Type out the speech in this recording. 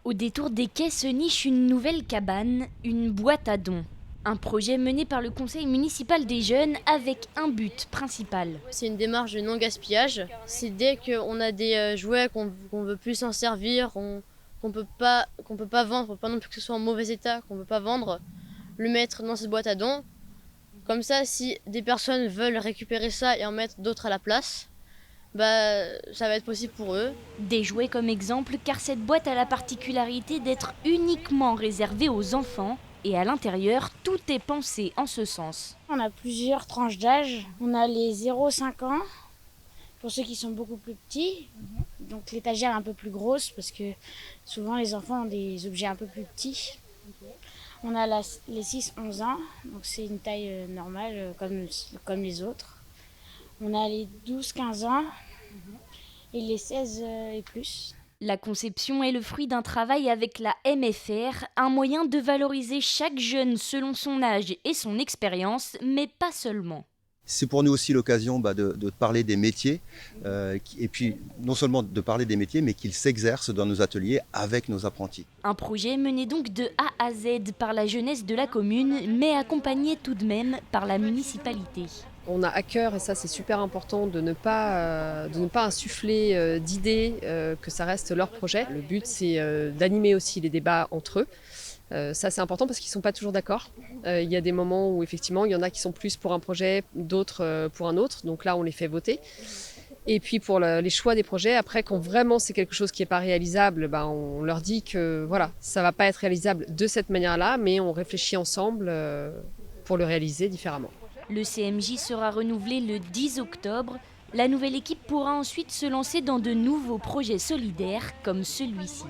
Au détour des quais se niche une nouvelle cabane, une boîte à dons. Un projet mené par le conseil municipal des jeunes avec un but principal. C'est une démarche de non-gaspillage. C'est dès qu'on a des jouets qu'on veut plus s'en servir, qu'on peut pas vendre, pas non plus que ce soit en mauvais état, qu'on veut pas vendre, le mettre dans cette boîte à dons. Comme ça, si des personnes veulent récupérer ça et en mettre d'autres à la place, ça va être possible pour eux. Des jouets comme exemple car cette boîte a la particularité d'être uniquement réservée aux enfants et à l'intérieur, tout est pensé en ce sens. On a plusieurs tranches d'âge. On a les 0,5 ans, pour ceux qui sont beaucoup plus petits. Donc l'étagère est un peu plus grosse parce que souvent les enfants ont des objets un peu plus petits. On a les 6-11 ans, donc c'est une taille normale comme les autres. On a les 12-15 ans et les 16 et plus. La conception est le fruit d'un travail avec la MFR, un moyen de valoriser chaque jeune selon son âge et son expérience, mais pas seulement. C'est pour nous aussi l'occasion de parler des métiers, et puis non seulement de parler des métiers, mais qu'ils s'exercent dans nos ateliers avec nos apprentis. Un projet mené donc de A à Z par la jeunesse de la commune, mais accompagné tout de même par la municipalité. On a à cœur, et ça c'est super important, de ne pas insuffler d'idées, que ça reste leur projet. Le but c'est d'animer aussi les débats entre eux. Ça c'est important parce qu'ils ne sont pas toujours d'accord. Il y a des moments où effectivement il y en a qui sont plus pour un projet, d'autres pour un autre. Donc là on les fait voter. Et puis pour les choix des projets, après quand vraiment c'est quelque chose qui n'est pas réalisable, on leur dit que voilà, ça ne va pas être réalisable de cette manière-là, mais on réfléchit ensemble pour le réaliser différemment. Le CMJ sera renouvelé le 10 octobre. La nouvelle équipe pourra ensuite se lancer dans de nouveaux projets solidaires comme celui-ci.